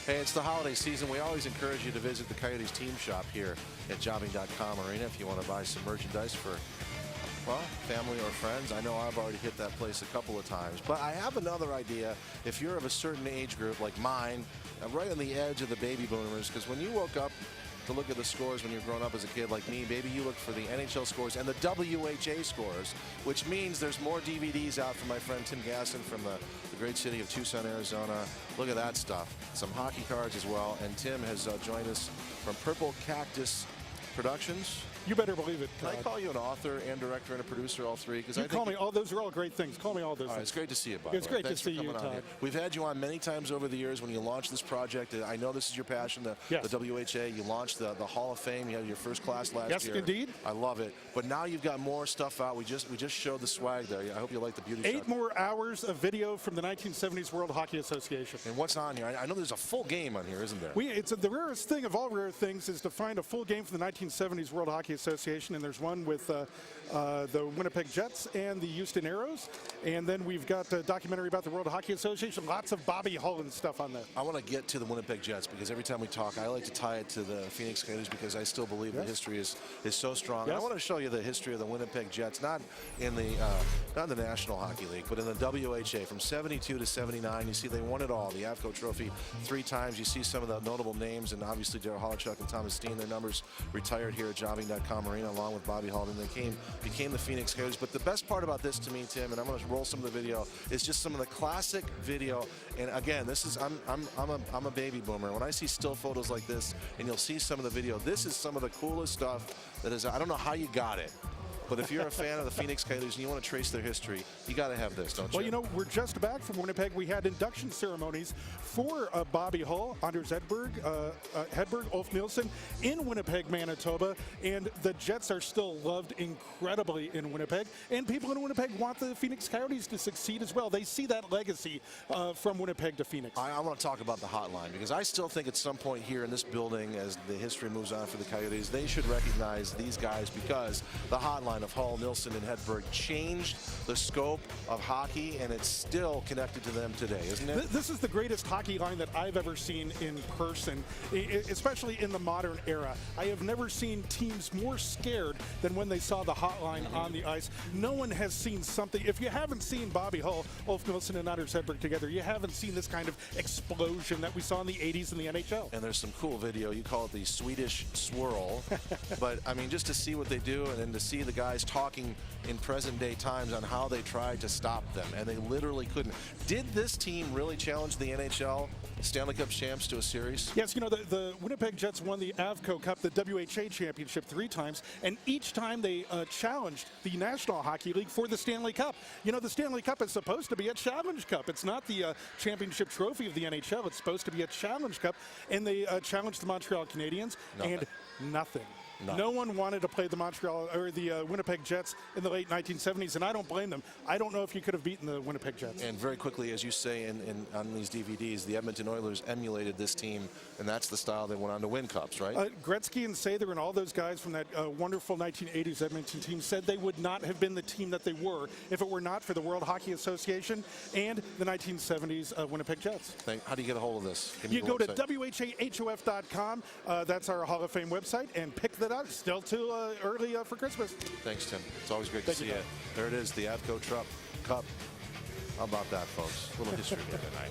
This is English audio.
Hey, it's the holiday season. We always encourage you to visit the Coyotes team shop here at jobbing.com arena if you want to buy some merchandise for, well, family or friends. I know I've already hit that place a couple of times, but I have another idea. If you're of a certain age group like mine, right on the edge of the baby boomers, because when you woke up to look at the scores when you're growing up as a kid like me, baby, you look for the NHL scores and the WHA scores, which means there's more DVDs out from my friend Tim Gassen from the great city of Tucson, Arizona. Look at that stuff. Some hockey cards as well. And Tim has joined us from Purple Cactus Productions. You better believe it. Can I call you an author and director and a producer, all three? Because you call me all. Those are all great things. Call me all those things. It's great to see you, by It's great to see you, Todd. We've had you on many times over the years when you launched this project. I know this is your passion, the WHA. You launched the Hall of Fame. You had your first class last year. Yes, indeed. I love it. But now you've got more stuff out. We just showed the swag there. I hope you like the beauty shot. 8 more hours of video from the 1970s World Hockey Association. And what's on here? I know there's a full game on here, isn't there? The rarest thing of all rare things is to find a full game from the 1970s World Hockey Association, and there's one with the Winnipeg Jets and the Houston Aeros, and then we've got a documentary about the World Hockey Association. Lots of Bobby Hull and stuff on there. I want to get to the Winnipeg Jets because every time we talk, I like to tie it to the Phoenix Coyotes because I still believe the history is so strong. I want to show you the history of the Winnipeg Jets, not in the National Hockey League, but in the WHA from '72 to '79. You see they won it all. The AFCO Trophy 3 times. You see some of the notable names, and obviously Darryl Holochuk and Thomas Steen. Their numbers retired here at jobbing.com arena along with Bobby Hull, and they became the Phoenix Coyotes. But the best part about this to me, Tim, and I'm going to roll some of the video, is just some of the classic video. And again, this is I'm a baby boomer. When I see still photos like this, and you'll see some of the video, this is some of the coolest stuff that is. I don't know how you got it. But if you're a fan of the Phoenix Coyotes and you want to trace their history, you got to have this, don't you? Well, you know, we're just back from Winnipeg. We had induction ceremonies for Bobby Hull, Anders Hedberg, Ulf Nilsson in Winnipeg, Manitoba, and the Jets are still loved incredibly in Winnipeg, and people in Winnipeg want the Phoenix Coyotes to succeed as well. They see that legacy from Winnipeg to Phoenix. I want to talk about the hotline because I still think at some point here in this building, as the history moves on for the Coyotes, they should recognize these guys because the hotline of Hull, Nilsson, and Hedberg changed the scope of hockey, and it's still connected to them today, isn't it? This is the greatest hockey line that I've ever seen in person, especially in the modern era. I have never seen teams more scared than when they saw the hotline on the ice. No one has seen something. If you haven't seen Bobby Hull, Ulf Nilsson, and Anders Hedberg together, you haven't seen this kind of explosion that we saw in the 80s in the NHL. And there's some cool video. You call it the Swedish swirl. But, I mean, just to see what they do and then to see the guys talking in present day times on how they tried to stop them, and they literally couldn't. Did this team really challenge the NHL Stanley Cup champs to a series? Yes, you know, the Winnipeg Jets won the AVCO Cup, the WHA championship 3 times, and each time they challenged the National Hockey League for the Stanley Cup. You know, the Stanley Cup is supposed to be a Challenge Cup. It's not the championship trophy of the NHL. It's supposed to be a Challenge Cup, and they challenged the Montreal Canadiens, and nothing. No one wanted to play the Winnipeg Jets in the late 1970s, and I don't blame them. I don't know if you could have beaten the Winnipeg Jets. And very quickly, as you say on these DVDs, the Edmonton Oilers emulated this team, and that's the style they went on to win cups, right? Gretzky and Sather and all those guys from that wonderful 1980s Edmonton team said they would not have been the team that they were if it were not for the World Hockey Association and the 1970s Winnipeg Jets. How do you get a hold of this? You go to WHAHOF.com. That's our Hall of Fame website, and pick that up. Still too early for Christmas. Thanks, Tim. It's always great to see you. There it is, the AVCO Cup. How about that, folks? A little history here tonight.